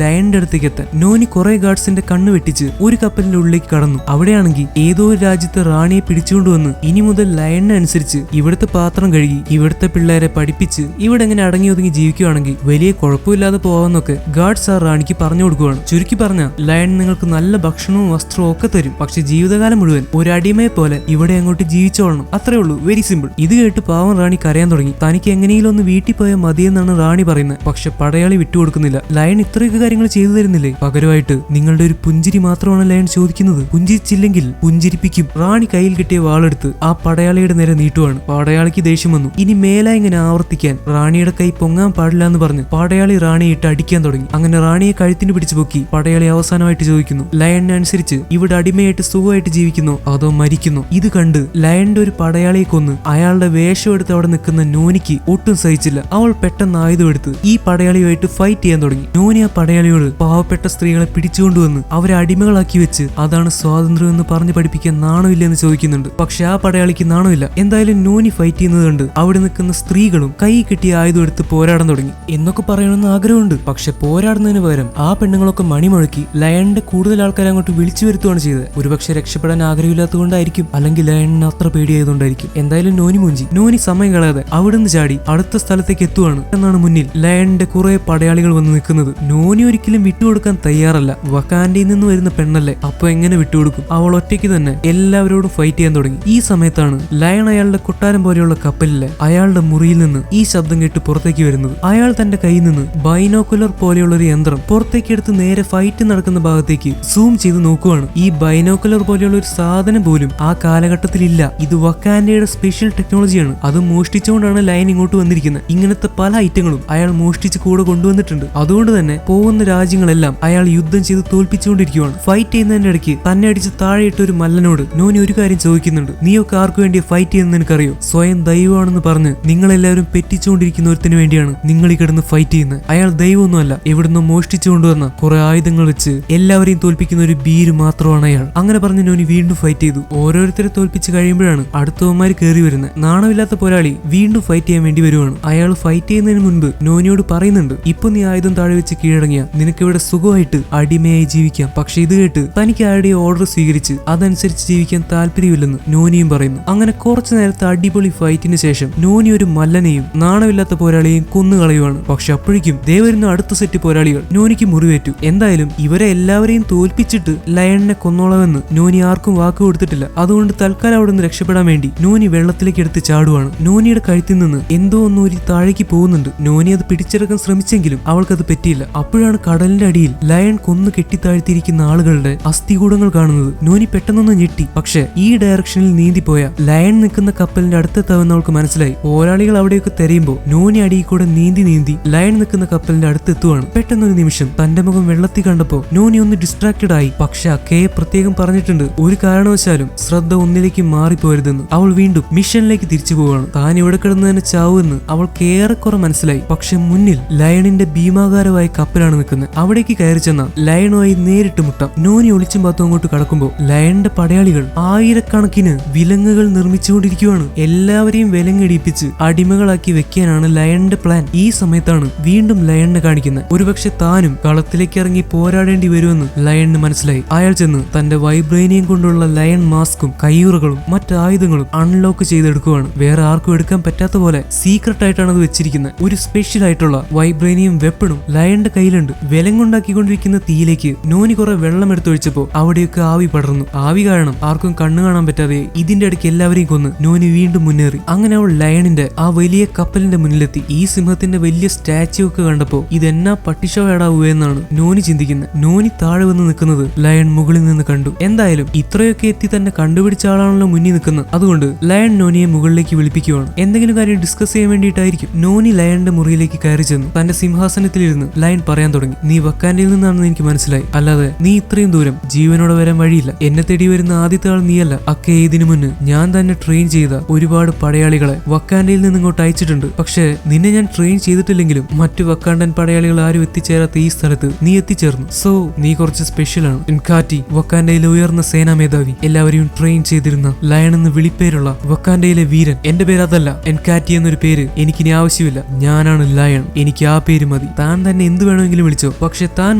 ലയണിന്റെ അടുത്തേക്ക് എത്താൻ. നോനി കുറെ ഗാർഡ്സിന്റെ കണ്ണു വെട്ടിച്ച് ഒരു കപ്പലിന്റെ ഉള്ളിലേക്ക് കടന്നു. അവിടെയാണെങ്കിൽ ഏതോ ഒരു രാജ്യത്തെ റാണിയെ പിടിച്ചുകൊണ്ടുവന്ന് ഇനി മുതൽ ലയണിനനുസരിച്ച് ഇവിടുത്തെ പാത്രം കഴുകി ഇവിടുത്തെ പിള്ളേരെ പഠിപ്പിച്ച് ഇവിടെ എങ്ങനെ അടങ്ങി ഒതുങ്ങി ജീവിക്കുകയാണെങ്കിൽ വലിയ കുഴപ്പമില്ലാതെ പോവാന്നൊക്കെ ഗാർഡ്സ് ആ റാണിക്ക് പറഞ്ഞു കൊടുക്കുകയാണ്. ചുരുക്കി പറഞ്ഞ ലയൺ നിങ്ങൾക്ക് നല്ല ഭക്ഷണവും വസ്ത്രവും ഒക്കെ തരും. പക്ഷെ ജീവിതകാലം മുഴുവൻ ഒരു അടിമയെ പോലെ ഇവിടെ അങ്ങോട്ട് ജീവിച്ചോളണം. അത്രേ ഉള്ളൂ, വെരി സിമ്പിൾ. ഇത് കേട്ട് പാവം റാണി കരയാൻ തുടങ്ങി. തനിക്ക് എങ്ങനെയെങ്കിലും ഒന്ന് വീട്ടിൽ പോയാൽ മതിയെന്നാണ് റാണി പറയുന്നത്. പക്ഷെ പടയാളി വിട്ടുകൊടുക്കുന്നില്ല. ലയൺ ഇത്രയൊക്കെ കാര്യങ്ങൾ ചെയ്തു തരുന്നില്ലേ? പകരമായിട്ട് നിങ്ങളുടെ ഒരു പുഞ്ചിരി മാത്രമാണ് ലയൺ ചോദിക്കുന്നത്. പുഞ്ചിരിച്ചില്ലെങ്കിൽ പുഞ്ചിരിപ്പിക്കും. റാണി കയ്യിൽ കിട്ടിയ വാളെടുത്ത് ആ പടയാളിയുടെ നേരെ നീട്ടുവാണ്. പടയാളിക്ക് ദേഷ്യം വന്നു. ഇനി മേല ഇങ്ങനെ ആവർത്തിക്കാൻ റാണിയുടെ കൈ പൊങ്ങാൻ പാടില്ല എന്ന് പറഞ്ഞ് പടയാളി റാണിയെ ഇട്ട് അടിക്കാൻ തുടങ്ങി. അങ്ങനെ റാണിയെ കഴുത്തിന് പിടിച്ചു പൊക്കി പടയാളി അവസാനമായിട്ട് ചോദിക്കുന്നു, ലയണിനനുസരിച്ച് ഇവിടെ അടിമയായിട്ട് സുഖമായിട്ട് ജീവിക്കുന്നോ അതോ മരിക്കുന്നോ? ഇത് കണ്ട് ലയണിന്റെ ഒരു പടയാളിയെ കൊന്ന് അയാളുടെ വേഷം എടുത്ത് അവിടെ നിൽക്കുന്ന നോനിക്ക് ഒട്ടും സഹിച്ചില്ല. അവൾ പെട്ടെന്ന് ആയുധം എടുത്ത് ഈ പടയാളിയുമായിട്ട് ഫൈറ്റ് ചെയ്യാൻ തുടങ്ങി. നോനി ആ പടയാളിയോട് പാവപ്പെട്ട സ്ത്രീകളെ പിടിച്ചുകൊണ്ടുവന്ന് അവരെ അടിമകളാക്കി വെച്ച് അതാണ് സ്വാതന്ത്ര്യം എന്ന് പറഞ്ഞു പഠിപ്പിക്കാൻ നാണമില്ലെന്ന് ചോദിക്കുന്നുണ്ട്. പക്ഷെ ആ പടയാളിക്ക് നാണമില്ല. എന്തായാലും നോനി ഫൈറ്റ് ചെയ്യുന്നത് കണ്ട് അവിടെ നിൽക്കുന്ന സ്ത്രീകളും കൈ കിട്ടിയ ആയുധം എടുത്ത് പോരാടാൻ തുടങ്ങി. എന്നൊക്കെ പറയണമെന്ന് ആഗ്രഹമുണ്ട്. പക്ഷെ പോരാടുന്നതിന് പകരം ആ പെണ്ണുങ്ങളൊക്കെ മണിമുഴക്കി ലയണിന്റെ കൂടുതൽ ആൾക്കാരെ അങ്ങോട്ട് വിളിച്ചു വരുത്തുകയാണ് ചെയ്തത്. ഒരുപക്ഷെ രക്ഷപ്പെടാൻ ആഗ്രഹമില്ലാത്തതുകൊണ്ടായിരിക്കും, അല്ലെങ്കിൽ ലയണിന് അത്ര പേടിയായതുകൊണ്ടായിരിക്കും. എന്തായാലും നോനി മുഞ്ചി. നോനി സമയം കളയാതെ അവിടുന്ന് ചാടി അടുത്ത സ്ഥലത്തേക്ക് എത്തുവാണ്. എന്നാണ് മുന്നിൽ ലയണിന്റെ കുറെ പടയാളികൾ വന്ന് നിൽക്കുന്നത്. നോനി ഒരിക്കലും വിട്ടുകൊടുക്കാൻ തയ്യാറല്ല. വക്കാൻഡയിൽ നിന്ന് വരുന്ന പെണ്ണല്ലേ, അപ്പൊ എങ്ങനെ വിട്ടുകൊടുക്കും? അവൾ ഒറ്റയ്ക്ക് തന്നെ എല്ലാവരോടും ഫൈറ്റ് ചെയ്യാൻ തുടങ്ങി. ഈ സമയത്താണ് ലയൺ അയാളുടെ കൊട്ടാരം പോലെയുള്ള കപ്പലിലെ അയാളുടെ മുറിയിൽ നിന്ന് ഈ ശബ്ദം കേട്ട് പുറത്തേക്ക് വരുന്നത്. അയാൾ തന്റെ കയ്യിൽ നിന്ന് ബൈനോക്കുലർ പോലെയുള്ള ഒരു യന്ത്രം പുറത്തേക്ക് എടുത്ത് നേരെ ഫൈറ്റ് നടക്കുന്ന ഭാഗത്തേക്ക് സൂം ചെയ്ത് നോക്കുവാണ്. ഈ ബൈനോക്കുലർ പോലെയുള്ള ഒരു സാധനം പോലും ആ കാലഘട്ടത്തിൽ ഇല്ല. ഇത് വക്കാൻഡയുടെ സ്പെഷ്യൽ ടെക്നോളജിയാണ്. അത് മോഷ്ടിച്ചുകൊണ്ടാണ് ലയൺ ഇങ്ങോട്ട് വന്നിരിക്കുന്നത്. ഇങ്ങനത്തെ പല ഐറ്റങ്ങളും അയാൾ മോഷ്ടിച്ച് കൂടെ കൊണ്ടുവന്നിട്ടുണ്ട്. അതുകൊണ്ട് തന്നെ പോകുന്ന രാജ്യങ്ങളെല്ലാം അയാൾ യുദ്ധം ചെയ്ത് തോൽപ്പിച്ചുകൊണ്ടിരിക്കുകയാണ്. ഫൈറ്റ് ചെയ്യുന്നതിന്റെ ഇടയ്ക്ക് തന്നെ അടിച്ച് താഴെയിട്ട ഒരു മല്ലനോട് നോനി ഒരു കാര്യം ചോദിക്കുന്നുണ്ട്. നീയൊക്കെ ആർക്കു വേണ്ടിയാ ഫൈറ്റ് ചെയ്യുന്നത് നിനക്കറിയോ? സ്വയം ദൈവമാണെന്ന് പറഞ്ഞ് നിങ്ങളെല്ലാവരും പെറ്റിച്ചുകൊണ്ടിരിക്കുന്ന ഒരുത്തിന് വേണ്ടിയാണ് നിങ്ങൾ ഈ കിടന്ന് ഫൈറ്റ് ചെയ്യുന്നത്. അയാൾ ദൈവമൊന്നുമല്ല, എവിടുന്ന് മോഷ്ടിച്ചു കൊണ്ടുവന്ന കുറെ ആയുധങ്ങൾ വെച്ച് എല്ലാവരെയും തോൽപ്പിക്കുന്ന ഒരു ബീര് മാത്രമാണ് അയാൾ. അങ്ങനെ പറഞ്ഞ് നോനി വീണ്ടും ഫൈറ്റ് ചെയ്തു. ഓരോരുത്തരെ തോൽപ്പിച്ച് കഴിയുമ്പോഴാണ് അടുത്തവന്മാര് കയറി വരുന്നത്. നാണമില്ലാത്ത പോരാളി വീണ്ടും ഫൈറ്റ് ചെയ്യാൻ വേണ്ടി വരുവാണ്. അയാൾ ഫൈറ്റ് ചെയ്യുന്നതിന് മുൻപ് നോനിയോട് പറയുന്നുണ്ട്, ഇപ്പൊ നീ ആയുധം താഴെ വെച്ച് കീഴടങ്ങിയ നിനക്കിവിടെ സുഖമായിട്ട് അടിമയായി ജീവിക്കാം. പക്ഷെ ഇത് കേട്ട് തനിക്ക് ആരുടെ ഓർഡർ സ്വീകരിച്ച് അതനുസരിച്ച് ജീവിക്കാൻ താല്പര്യമില്ലെന്ന് നോനിയും പറയുന്നു. അങ്ങനെ കുറച്ചു നേരത്തെ അടിപൊളി ഫൈറ്റിന് ശേഷം നോനി ഒരു മല്ലനെയും നാണമില്ലാത്ത പോരാളിയെയും കൊന്നുകളയുവാണ്. പക്ഷെ അപ്പോഴേക്കും ദേ വരുന്ന അടുത്ത സെറ്റ് പോരാളികൾ. നോനിക്ക് മുറിവേറ്റു. എന്തായാലും ഇവരെ എല്ലാവരെയും തോൽപ്പിച്ചിട്ട് ലയണിനെ കൊന്നോളാമെന്ന് നോനി ആർക്കും വാക്ക് കൊടുത്തിട്ടില്ല. അതുകൊണ്ട് തൽക്കാലം അവിടെ നിന്ന് രക്ഷപ്പെടാൻ വേണ്ടി നോനി വെള്ളത്തിലേക്ക് എടുത്ത് ചാടുവാണ്. നോനിയുടെ കഴുത്തിൽ നിന്ന് എന്തോ ഒന്നൂരി താഴേക്ക് പോകുന്നുണ്ട്. നോനി അത് പിടിച്ചെടുക്കാൻ ശ്രമിച്ചെങ്കിലും അവൾക്കത് പറ്റിയില്ല. അപ്പോഴാണ് കടലിന്റെ അടിയിൽ ലയൺ കൊന്നു കെട്ടിത്താഴ്ത്തിയിരിക്കുന്ന ആളുകളുടെ അസ്ഥികൂടങ്ങൾ കാണുന്നത്. നോനി പെട്ടെന്നൊന്ന് ഞെട്ടി. പക്ഷെ ഈ ഡയറക്ഷനിൽ നീന്തിപ്പോയ ലയൺ നിൽക്കുന്ന കപ്പലിന്റെ അടുത്തെത്താമെന്ന് അവൾക്ക് മനസ്സിലായി. പോരാളികൾ അവിടെയൊക്കെ തെരയുമ്പോൾ നോനി അടിയിൽ കൂടെ നീന്തി ലയൺ നിൽക്കുന്ന കപ്പലിന്റെ അടുത്തെത്തുവാണ്. പെട്ടെന്നൊരു നിമിഷം തന്റെ മുഖം വെള്ളത്തിൽ കണ്ടപ്പോ നോനി ഒന്ന് ഡിസ്ട്രാക്റ്റഡ് ആയി. പക്ഷെ അക്കയെ പ്രത്യേകം പറഞ്ഞിട്ടുണ്ട്, ഒരു കാരണവശാലും ശ്രദ്ധ ഒന്നിലേക്ക് മാറിപ്പോരുതെന്ന്. അവൾ വീണ്ടും മിഷനിലേക്ക് തിരിച്ചു പോവാണ്. താൻ ഇവിടെ കിടന്ന് തന്നെ ചാവുമെന്ന് അവൾക്ക് ഏറെക്കുറെ മനസ്സിലായി. പക്ഷെ മുന്നിൽ ലയണിന്റെ ഭീമാകാരമായ കപ്പലാണ് നിൽക്കുന്നത്. അവിടേക്ക് കയറി ചെന്ന ലയണുമായി നേരിട്ട് മുട്ടാം. നോനി ഒളിച്ചും പാത്തും അങ്ങോട്ട് കടക്കുമ്പോൾ ലയണിന്റെ പടയാളികൾ ആയിരക്കണക്കിന് വിലങ്ങുകൾ നിർമ്മിച്ചുകൊണ്ടിരിക്കുകയാണ്. എല്ലാവരെയും വിലങ്ങിടിപ്പിച്ച് അടിമകളാക്കി വെക്കാനാണ് ലയണിന്റെ പ്ലാൻ. ഈ സമയത്താണ് വീണ്ടും ലയണിനെ കാണിക്കുന്നത്. ഒരുപക്ഷെ താനും കളത്തിലേക്ക് ഇറങ്ങി പോരാടേണ്ടി വരുമെന്ന് ലയണിന് മനസ്സിലായി. അയാൾ ചെന്ന് തന്റെ വൈബ്രേനിയം കൊണ്ടുള്ള ലയൺ മാസ്കും കയ്യൂറുകളും മറ്റായുധങ്ങളും അൺലോക്ക് ചെയ്തെടുക്കുവാണ്. വേറെ ആർക്കും എടുക്കാൻ പറ്റാത്ത പോലെ സീക്രട്ട് ആയിട്ടാണ് അത് വെച്ചിരിക്കുന്നത്. ഒരു സ്പെഷ്യൽ ആയിട്ട് ആയിട്ടുള്ള വൈബ്രേനിയം വെപ്പണും ലയന്റെ കയ്യിലുണ്ട്. വിലങ്ങുണ്ടാക്കിക്കൊണ്ടിരിക്കുന്ന തീയിലേക്ക് നോനി കുറെ വെള്ളം എടുത്തൊഴിച്ചപ്പോ അവിടെയൊക്കെ ആവി പടർന്നു. ആവി കാരണം ആർക്കും കണ്ണു കാണാൻ പറ്റാതെ ഇതിന്റെ ഇടയ്ക്ക് എല്ലാവരെയും കൊന്ന് നോനി വീണ്ടും മുന്നേറി. അങ്ങനെ അവൾ ലയണിന്റെ ആ വലിയ കപ്പലിന്റെ മുന്നിലെത്തി. ഈ സിംഹത്തിന്റെ വലിയ സ്റ്റാച്യു ഒക്കെ കണ്ടപ്പോ ഇതെന്നാ പട്ടിഷോ എന്നാണ് നോനി ചിന്തിക്കുന്നത്. നോനി താഴെ വന്ന് നിൽക്കുന്നത് ലയൺ മുകളിൽ നിന്ന് കണ്ടു. എന്തായാലും ഇത്രയൊക്കെ എത്തി തന്നെ കണ്ടുപിടിച്ച ആളാണല്ലോ മുന്നിൽ നിൽക്കുന്നത്. അതുകൊണ്ട് ലയൺ നോനിയെ മുകളിലേക്ക് വിളിപ്പിക്കുവാണ്. എന്തെങ്കിലും കാര്യം ഡിസ്കസ് ചെയ്യാൻ വേണ്ടിയിട്ടായിരിക്കും. നോനി ലയണിന്റെ മുറിയിലേക്ക് കയറി ചെന്നു. തന്റെ സിംഹാസനത്തിലിരുന്ന് ലയൺ പറയാൻ തുടങ്ങി. നീ വക്കാൻഡയിൽ നിന്നാണെന്ന് എനിക്ക് മനസ്സിലായി. അല്ലാതെ നീ ഇത്രയും ദൂരം ജീവനോടെ വരാൻ വഴിയില്ല. എന്നെ തേടി വരുന്ന ആദ്യത്തെ ആൾ നീയല്ല. അക്കെ ഇതിനു മുന്ന് ഞാൻ തന്നെ ട്രെയിൻ ചെയ്ത ഒരുപാട് പടയാളികളെ വക്കാൻഡയിൽ നിന്ന് ഇങ്ങോട്ട് അയച്ചിട്ടുണ്ട്. പക്ഷേ നിന്നെ ഞാൻ ട്രെയിൻ ചെയ്തിട്ടില്ലെങ്കിലും മറ്റു വക്കാണ്ടൻ പടയാളികൾ ആരും എത്തിച്ചേരാത്ത ഈ സ്ഥലത്ത് നീ എത്തിച്ചേർന്നു. സോ നീ കുറച്ച് സ്പെഷ്യലാണ്. ഇൻകാറ്റി, വക്കാൻഡയിലെ ഉയർന്ന സേനാ മേധാവി, എല്ലാവരെയും ട്രെയിൻ ചെയ്തിരുന്ന ലയൺ എന്ന് വിളിപ്പേരുള്ള വക്കാൻഡയിലെ വീരൻ. എന്റെ പേര് അതല്ല. എൻകാറ്റി എന്നൊരു പേര് എനിക്കിനി ആവശ്യമില്ല. ഞാനാണ് ലയൺ. എനിക്ക് ആ പേര് മതി. താൻ തന്നെ എന്ത് വേണമെങ്കിലും വിളിച്ചോ. പക്ഷെ താൻ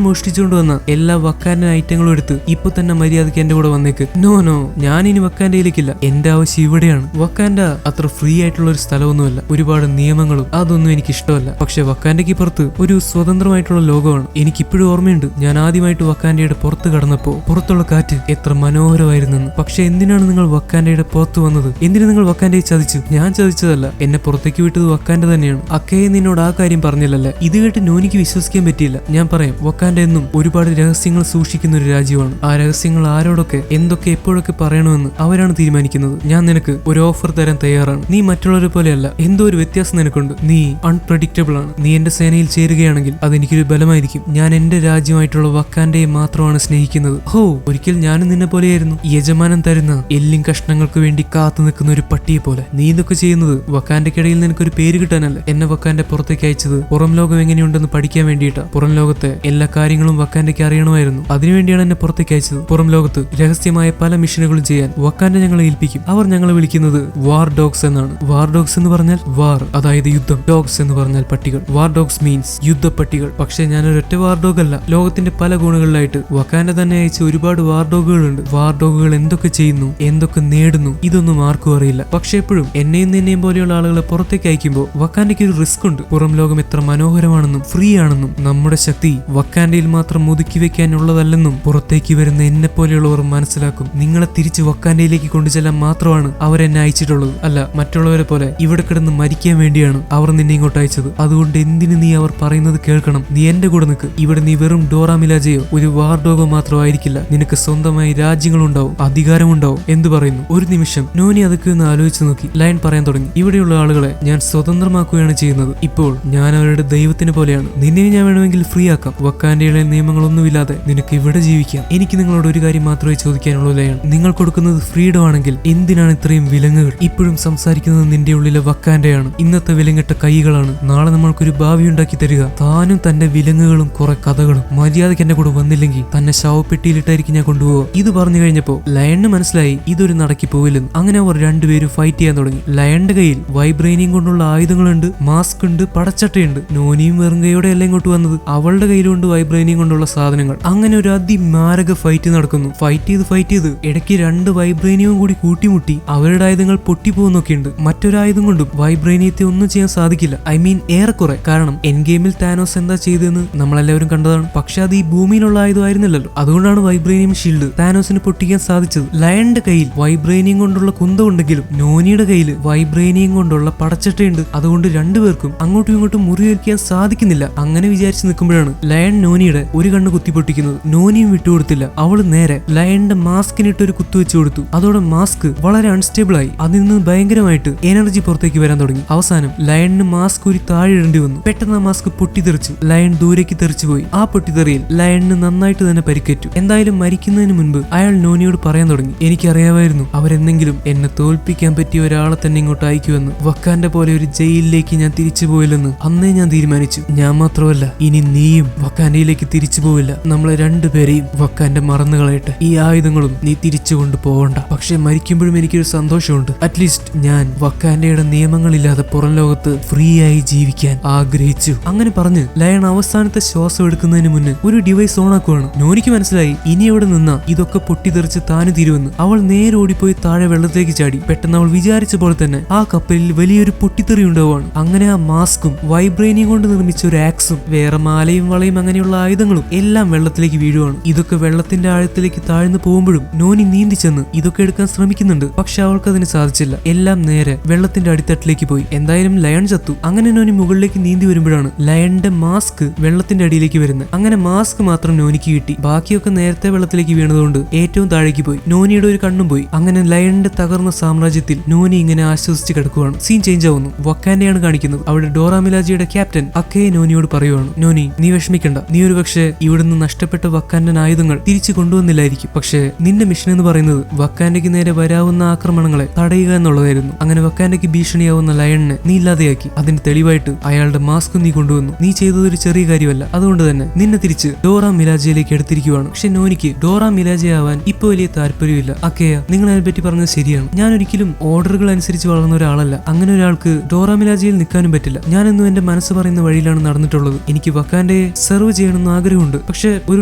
മോഷ്ടിച്ചുകൊണ്ട് വന്ന എല്ലാ വക്കാൻഡൻ ഐറ്റങ്ങളും എടുത്ത് ഇപ്പൊ തന്നെ മര്യാദയ്ക്ക് എന്റെ കൂടെ വന്നേക്ക്. നോ നോ, ഞാൻ ഇനി വക്കാൻഡയിലേക്കില്ല. എന്റെ ആവശ്യം ഇവിടെയാണ്. വക്കാൻഡ അത്ര ഫ്രീ ആയിട്ടുള്ള ഒരു സ്ഥലമൊന്നുമല്ല. ഒരുപാട് നിയമങ്ങളും അതൊന്നും എനിക്ക് ഇഷ്ടമല്ല. പക്ഷെ വക്കാൻഡയ്ക്ക് പുറത്ത് ഒരു സ്വതന്ത്രമായിട്ടുള്ള ലോകമാണ്. എനിക്കിപ്പോഴും ഓർമ്മയുണ്ട് ഞാൻ ആദ്യമായിട്ട് വക്കാൻഡയുടെ പുറത്ത് കടന്നപ്പോ പുറത്തുള്ള കാറ്റ് എത്ര മനോഹരമായിരുന്നെന്ന്. പക്ഷെ എന്തിനാണ് നിങ്ങൾ വക്കാൻഡയുടെ പുറത്ത് വന്നത്? എന്തിനു നിങ്ങൾ വക്കാൻഡയെ ചതിച്ചു? ഞാൻ ചതിച്ചതല്ല. എന്നെ പുറത്തേക്ക് വിട്ടത് വക്കാൻഡ തന്നെയാണ്. അക്കയെ നിന്നോട് ആ കാര്യം പറഞ്ഞില്ലല്ലേ? ഇത് കേട്ട് നോനിക്ക് വിശ്വസിക്കാൻ പറ്റിയില്ല. ഞാൻ പറയാം, വക്കാൻഡ എന്നും ഒരുപാട് രഹസ്യങ്ങൾ സൂക്ഷിക്കുന്ന ഒരു രാജ്യമാണ്. ആ രഹസ്യങ്ങൾ ആരോടൊക്കെ എന്തൊക്കെ എപ്പോഴൊക്കെ പറയണമെന്ന് അവരാണ് തീരുമാനിക്കുന്നത്. ഞാൻ നിനക്ക് ഒരു ഓഫർ തരാൻ തയ്യാറാണ്. നീ മറ്റുള്ളവരെ പോലെയല്ല. എന്തോ ഒരു വ്യത്യാസം നിനക്കുണ്ട്. നീ അൺപ്രഡിക്റ്റബിൾ ആണ്. നീ എന്റെ സേനയിൽ ചേരുകയാണെങ്കിൽ അതെനിക്കൊരു ബലമായിരിക്കും. ഞാൻ എന്റെ രാജ്യമായിട്ടുള്ള വക്കാൻഡയെ മാത്രമാണ് സ്നേഹിക്കുന്നത്. ഹോ, ഒരിക്കൽ ഞാനും നിന്നെ പോലെയായിരുന്നു. യജമാനൻ തരുന്ന എല്ലും കഷ്ണങ്ങൾക്ക് വേണ്ടി കാത്തു നിൽക്കുന്ന ഒരു പട്ടിയെ പോലെ. നീ ഇതൊക്കെ ചെയ്യുന്നത് വക്കാൻഡയ്ക്കിടയിൽ നിനക്കൊരു പേര് കിട്ടാനല്ല. എന്നെ വക്കാൻഡ പുറത്തേക്ക് അയച്ചത് പുറം ലോകം എങ്ങനെയുണ്ടെന്ന് പഠിക്കാൻ വേണ്ടിയിട്ടാ. പുറം ലോകത്തെ എല്ലാ കാര്യങ്ങളും വക്കാൻഡയ്ക്ക് അറിയണമായിരുന്നു. അതിനുവേണ്ടിയാണ് എന്നെ പുറത്തേക്ക് അയച്ചത്. പുറം ലോകത്ത് രഹസ്യമായ പല മിഷനുകളും ചെയ്യാൻ വക്കാൻഡ ഞങ്ങളെ ഏൽപ്പിക്കും. അവർ ഞങ്ങളെ വിളിക്കുന്നത് വാർ ഡോഗ്സ് എന്നാണ്. വാർ ഡോഗ്സ് എന്ന് പറഞ്ഞാൽ വാർ, അതായത് യുദ്ധം. ഡോഗ്സ് എന്ന് പറഞ്ഞാൽ പട്ടികൾ. വാർ ഡോഗ്സ് മീൻസ് യുദ്ധപ്പട്ടികൾ. പക്ഷെ ഞാൻ ഒരൊറ്റ വാർ ഡോഗ് അല്ല. ലോകത്തിന്റെ പല കോണുകളിലായിട്ട് വക്കാൻഡ തന്നെ അയച്ച ഒരുപാട് വാർ ഡോഗുകളുണ്ട്. വാർ ഡോഗുകൾ എന്തൊക്കെ ചെയ്യുന്നു, എന്തൊക്കെ നേടുന്നു, ഇതൊന്നും ആർക്കും അറിയില്ല. പക്ഷെ എപ്പോഴും എന്നെയും നിന്നെയും പോലെയുള്ള ആളുകളെ പുറത്തേക്ക് അയക്കുമ്പോൾ വക്കാൻഡയ്ക്ക് ഒരു റിസ്ക് ഉണ്ട്. പുറം ലോകം എത്ര മനോഹരമാണെന്നും ഫ്രീ ആണെന്നും നമ്മുടെ ശക്തി വക്കാൻഡയിൽ മാത്രം ഒതുക്കി വെക്കാനുള്ളതല്ലെന്നും പുറത്തേക്ക് വരുന്ന എന്നെ പോലെയുള്ളവർ മനസ്സിലാക്കും. നിങ്ങളെ തിരിച്ച് വക്കാൻഡയിലേക്ക് കൊണ്ടുചെല്ലാൻ മാത്രമാണ് അവരെന്നെ അയച്ചിട്ടുള്ളത്. അല്ല, മറ്റുള്ളവരെ പോലെ ഇവിടെ കിടന്ന് മരിക്കാൻ വേണ്ടിയാണ് അവർ നിന്നെ ഇങ്ങോട്ട് അയച്ചത്. അതുകൊണ്ട് എന്തിന് നീ അവർ പറയുന്നത് കേൾക്കണം? നീ എന്റെ കൂടെ നിൽക്ക്. ഇവിടെ നീ വെറും ഡോറ മിലാജയോ ഒരു വാർഡോഗോ മാത്രമായിരിക്കില്ല. നിനക്ക് സ്വന്തമായി രാജ്യങ്ങളുണ്ടാവും, അധികാരമുണ്ടാവും. എന്തു പറയുന്നു? ഒരു നിമിഷം നോനി അതൊക്കെ ഒന്ന് ആലോചിച്ച് നോക്കി. ലയൺ പറയാൻ തുടങ്ങി. ഇവിടെയുള്ള ആളുകളെ ഞാൻ സ്വതന്ത്രമാക്കുകയാണ് ചെയ്യുന്നത്. ഇപ്പോൾ ഞാൻ അവരുടെ ദൈവത്തിന് പോലെയാണ്. നിന്നെ ഞാൻ വേണമെങ്കിൽ ഫ്രീ ആക്കാം. വക്കാൻഡയിലെ നിയമങ്ങളൊന്നുമില്ലാതെ നിനക്ക് ഇവിടെ ജീവിക്കാം. എനിക്ക് നിങ്ങളോട് ഒരു കാര്യം മാത്രമേ ചോദിക്കാനുള്ളൂ ലയൺ. നിങ്ങൾ കൊടുക്കുന്നത് ഫ്രീഡം ആണെങ്കിൽ എന്തിനാണ് ഇത്രയും വിലങ്ങുകൾ? ഇപ്പോഴും സംസാരിക്കുന്നത് നിന്റെ ഉള്ളിലെ വക്കാൻഡയാണ്. ഇന്നത്തെ വിലങ്ങട്ട കൈകളാണ് നാളെ നമ്മൾക്കൊരു ഭാവി ഉണ്ടാക്കി തരിക. താനും തന്റെ വിലങ്ങുകളും കുറെ കഥകളും. മര്യാദയ്ക്ക് എന്റെ കൂടെ വന്നില്ലെങ്കിൽ തന്നെ ശവപ്പെട്ടിയിലിട്ടായിരിക്കും ഞാൻ കൊണ്ടുപോവുക. ഇത് പറഞ്ഞു കഴിഞ്ഞപ്പോ ലയണിന് മനസ്സിലായി ഇതൊരു നടക്കി പോവില്ലെന്ന്. അങ്ങനെ അവർ രണ്ടുപേരും ഫൈറ്റ് ചെയ്യാൻ തുടങ്ങി. ലയണിന്റെ കയ്യിൽ വൈബ്രേനിയം കൊണ്ടുള്ള ആയുധങ്ങളുണ്ട്, മാസ്ക് ഉണ്ട്, പടച്ചട്ടയുണ്ട്. നോനിയും വെറും കൈയോടെ അല്ല ഇങ്ങോട്ട് വന്നത്. അവളുടെ കയ്യിലുണ്ട് വൈബ്രേനിയം കൊണ്ടുള്ള സാധനങ്ങൾ. അങ്ങനെ ഒരു അതിമാരക ഫൈറ്റ് നടക്കുന്നു. ഫൈറ്റ് ചെയ്ത് ഇടയ്ക്ക് രണ്ട് വൈബ്രേനിയവും കൂടി കൂട്ടിമുട്ടി അവരുടെ ആയുധങ്ങൾ പൊട്ടിപ്പോകുന്നൊക്കെയുണ്ട്. മറ്റൊരായുധം കൊണ്ടും വൈബ്രേനിയത്തെ ഒന്നും ചെയ്യാൻ സാധിക്കില്ല. ഐ മീൻ ഏറെക്കുറെ. കാരണം എൻ ഗെയിമിൽ താനോസ് എന്താ ചെയ്തതെന്ന് നമ്മളെല്ലാവരും കണ്ടതാണ്. പക്ഷെ അത് ഈ ഭൂമിയിലുള്ള ആയുധമായിരുന്നില്ലല്ലോ. അതുകൊണ്ടാണ് വൈബ്രേനിയം ഷീൽഡ് താനോസിന് പൊട്ടിക്കാൻ സാധിച്ചത്. ലയണിന്റെ കയ്യിൽ വൈബ്രേനിയം കൊണ്ടുള്ള കുന്തമുണ്ടെങ്കിലും നോനിയുടെ കയ്യിൽ വൈബ്രേനിയം കൊണ്ടുള്ള പടച്ചട്ടയുണ്ട്. അതുകൊണ്ട് രണ്ടുപേർക്കും അങ്ങോട്ടും ഇങ്ങോട്ടും മുറിവേൽക്കാൻ സാധിക്കുന്നില്ല. അങ്ങനെ വിചാരിച്ച് നിൽക്കുമ്പോഴാണ് ലയൺ നോനിയുടെ ഒരു കണ്ണ് കുത്തി പൊട്ടിക്കുന്നത്. നോനിയും വിട്ടുകൊടുത്തില്ല. അവള് നേരെ ലയണിന്റെ മാസ്കിനിട്ട് ഒരു കുത്തു വെച്ചു കൊടുത്തു. അതോടെ മാസ്ക് വളരെ അൺസ്റ്റേബിൾ ആയി. അതിൽ നിന്ന് ഭയങ്കരമായിട്ട് എനർജി പുറത്തേക്ക് വരാൻ തുടങ്ങി. അവസാനം ലയണിന് മാസ്ക് ഒരു താഴെ ഇടേണ്ടി വന്നു. പെട്ടെന്ന് ആ മാസ്ക് പൊട്ടിത്തെറിച്ചു. ലയൺ ദൂരേക്ക് തെറിച്ചുപോയി. ആ പൊട്ടിത്തെറിയിൽ ലയണിന് നന്നായിട്ട് തന്നെ പരിക്കേറ്റു. എന്തായാലും മരിക്കുന്നതിന് മുൻപ് അയാൾ നോനിയോട് പറയാൻ തുടങ്ങി, എനിക്കറിയാമായിരുന്നു അവരെന്തെങ്കിലും എന്നെ തോൽപ്പിക്കാൻ പറ്റിയ ഒരാളെ തന്നെ ഇങ്ങോട്ട് അയക്കുമെന്ന്. വക്കാൻഡ പോലെ ഒരു ജയിലിലേക്ക് ഞാൻ തിരിച്ചു പോയില്ലെന്ന് അന്നേ ഞാൻ തീരുമാനിച്ചു. ഞാൻ മാത്രമല്ല, ഇനി നീയും വക്കാൻഡയിലേക്ക് തിരിച്ചു പോവില്ല. നമ്മളെ രണ്ടുപേരെയും വക്കാൻഡ മറന്നു കളയട്ടെ. ഈ ആയുധങ്ങളും നീ തിരിച്ചു കൊണ്ട് പോകണ്ട. പക്ഷെ മരിക്കുമ്പോഴും എനിക്കൊരു സന്തോഷമുണ്ട്. അറ്റ്ലീസ്റ്റ് ഞാൻ വക്കാൻഡയുടെ നിയമങ്ങളില്ലാതെ പുറം ലോകത്ത് ഫ്രീ ആയി ജീവിക്കാൻ ആഗ്രഹിച്ചു. അങ്ങനെ പറഞ്ഞ് ലയൺ അവസാനത്തെ ശ്വാസം എടുക്കുന്നതിന് മുന്നേ ഒരു ഡിവൈസ് ഓൺ ആക്കുവാണ്. നോനിക്ക് മനസ്സിലായി ഇനി അവിടെ നിന്ന ഇതൊക്കെ പൊട്ടിത്തെറിച്ച് താന് തീരുമെന്ന്. അവൾ നേരെ ഓടിപ്പോയി താഴെ വെള്ളത്തിലേക്ക് ചാടി. പെട്ടെന്ന് അവൾ വിചാരിച്ച പോലെ തന്നെ ആ കപ്പലിൽ വലിയൊരു പൊട്ടിത്തെറി ഉണ്ടാവുകയാണ്. അങ്ങനെ ആ മാസ്കും വൈബ്രേനിയം കൊണ്ട് നിർമ്മിച്ച ഒരു ആക്സും വേറെ മാലയും വളയും അങ്ങനെയുള്ള ആയുധങ്ങളും എല്ലാം വെള്ളത്തിലേക്ക് വീഴുവാണ്. ഇതൊക്കെ വെള്ളത്തിന്റെ ആഴത്തിലേക്ക് താഴ്ന്നു പോകുമ്പോഴും നോനി നീന്തി ചെന്ന് ഇതൊക്കെ എടുക്കാൻ ശ്രമിക്കുന്നുണ്ട്. പക്ഷെ അവൾക്ക് അതിന് സാധിച്ചില്ല. എല്ലാം നേരെ വെള്ളത്തിന്റെ അടിത്തട്ടിലേക്ക് പോയി. എന്തായാലും ലയൺ ചത്തു. അങ്ങനെ നോനി മുകളിലേക്ക് നീന്തി വരുമ്പോഴാണ് ലയണിന്റെ മാസ്ക് വെള്ളത്തിന്റെ അടിയിലേക്ക് വരുന്നത്. അങ്ങനെ മാസ്ക് മാത്രം നോനിക്ക് കിട്ടി. ബാക്കിയൊക്കെ നേരത്തെ വെള്ളത്തിലേക്ക് വീണതുകൊണ്ട് ഏറ്റവും താഴേക്ക് പോയി. നോനിയുടെ ഒരു കണ്ണും പോയി. അങ്ങനെ ലയണിന്റെ തകർന്ന സാമ്രാജ്യത്തിൽ നോനി ഇങ്ങനെ ആശ്വസിച്ച് കിടക്കുകയാണ്. സീൻ ചേഞ്ച് ആവുന്നു. വക്കാൻഡയാണ് കാണിക്കുന്നത്. അവിടെ ഡോറ മിലാജിയുടെ ക്യാപ്റ്റൻ അക്കയെ നോനിയോട് പറയുവാണ്, നോനി നീ വിഷമിക്കണ്ട. നീ ഒരു പക്ഷേ ഇവിടുന്ന് നഷ്ടപ്പെട്ട വക്കാൻഡൻ ആയുധങ്ങൾ തിരിച്ചു കൊണ്ടുവന്നില്ലായിരിക്കും. പക്ഷേ നിന്റെ മിഷൻ എന്ന് പറയുന്നത് വക്കാൻഡയ്ക്ക് നേരെ വരാവുന്ന ആക്രമണങ്ങളെ തടയുക എന്നുള്ളതായിരുന്നു. അങ്ങനെ വക്കാൻഡയ്ക്ക് ഭീഷണിയാവുന്ന ലയണിനെ നീ ഇല്ലാതെയാക്കി. അതിന് തെളിവായിട്ട് അയാളുടെ മാസ്ക് നീ കൊണ്ടുവന്നു. നീ ചെയ്തതൊരു ചെറിയ കാര്യമല്ല. അതുകൊണ്ട് തന്നെ നിന്നെ തിരിച്ച് ഡോറ മിലാജയിലേക്ക് എടുത്തിരിക്കുവാണ്. പക്ഷെ നോനിക്ക് ഡോറ മിലാജയാവാൻ ഇപ്പൊ വലിയ താല്പര്യമില്ല. അക്കയ നിങ്ങൾ അതിനെപ്പറ്റി പറഞ്ഞത് ശരിയാണ്. ഞാൻ ഒരിക്കലും ഓർഡറുകൾ അനുസരിച്ച് വളർന്ന ഒരാളല്ല. അങ്ങനെ ഒരാൾക്ക് ഡോറ മിലാജയിൽ നിൽക്കാനും പറ്റില്ല. ഞാനെന്നും എന്റെ മനസ്സ് പറയുന്ന വഴിയിലാണ് നടന്നിട്ടുള്ളത്. എനിക്ക് വക്കാൻഡയെ സെർവ് ചെയ്യണമെന്ന് ആഗ്രഹമുണ്ട്. പക്ഷെ ഒരു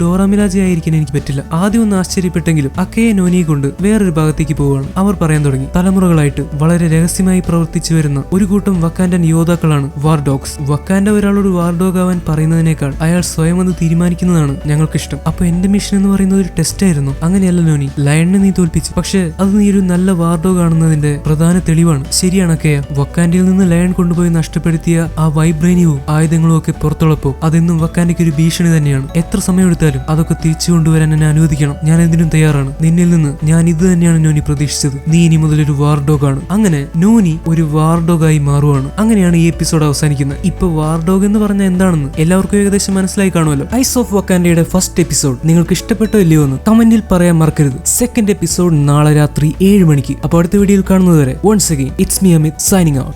ഡോറ മിലാജ ആയിരിക്കാൻ എനിക്ക് പറ്റില്ല. ആദ്യം ഒന്ന് ആശ്ചര്യപ്പെട്ടെങ്കിലും അക്കയെ നോനിയെ കൊണ്ട് വേറൊരു ഭാഗത്തേക്ക് പോവുകയാണ്. അവർ പറയാൻ തുടങ്ങി, തലമുറകളായിട്ട് വളരെ രഹസ്യമായി പ്രവർത്തിച്ചു വരുന്ന ഒരു കൂട്ടം വക്കാൻഡൻ യോദ്ധാക്കളാണ് വാർ ഡോഗ്സ്. വക്കാൻഡ ഒരാളോട് വാർ ഡോഗ് ആവാൻ പറയുന്നതിനേക്കാൾ അയാൾ സ്വയം അത് തീരുമാനിക്കുന്നതാണ് ഞങ്ങൾക്കിഷ്ടം. അപ്പൊ എന്റെ മിഷൻ എന്ന് പറയുന്നത് ഒരു ടെസ്റ്റ് ആയിരുന്നു. അങ്ങനെയല്ല നോനി, ലയണിനെ നീ തോൽപ്പിച്ചു. പക്ഷെ അത് നീ ഒരു നല്ല വാർ ഡോഗ് ആണെന്നതിന്റെ പ്രധാന തെളിവാണ്. ശരിയാണ് അക്കയ, വക്കാൻഡയിൽ നിന്ന് ലയൺ കൊണ്ടുപോയി നഷ്ടപ്പെടുത്തിയ ആ വൈബ്രേനിയവും ആയുധങ്ങളും ഒക്കെ പുറത്തുള്ളപ്പോ അതെന്നും വക്കാൻഡയ്ക്ക് ഒരു ഭീഷണി തന്നെയാണ്. എത്ര സമയമെടുത്താലും അതൊക്കെ തിരിച്ചു കൊണ്ടുവരാൻ എന്നെ അനുവദിക്കണം. ഞാൻ എന്തിനും തയ്യാറാണ്. നിന്നിൽ നിന്ന് ഞാൻ ഇത് തന്നെയാണ് നോനി പ്രതീക്ഷിച്ചത്. നീ ഇനി മുതൽ ഒരു വാർ ഡോഗ് ആണ്. അങ്ങനെ നോനി ഒരു വാർ ഡോഗ് ആയി മാറുവാണ്. അങ്ങനെയാണ് ഈ എപ്പിസോഡ് അവസാനിക്കുന്നത്. ഇപ്പൊ വാർ ഡോഗ് എന്ന് പറഞ്ഞാൽ എന്താണെന്ന് എല്ലാവർക്കും ഏകദേശം മനസ്സിലായി കാണുമല്ലോ. ഐസ് ഓഫ് വക്കാൻഡയുടെ ഫസ്റ്റ് എപ്പിസോഡ് നിങ്ങൾക്ക് ഇഷ്ടപ്പെട്ടോ ഇല്ലയോ എന്ന് കമന്റിൽ പറയാൻ മറക്കരുത്. സെക്കൻഡ് എപ്പിസോഡ് നാളെ രാത്രി 7 മണിക്ക്. അപ്പോൾ അടുത്ത വീഡിയോയിൽ കാണുന്നതുവരെ once again it's me Amit signing out.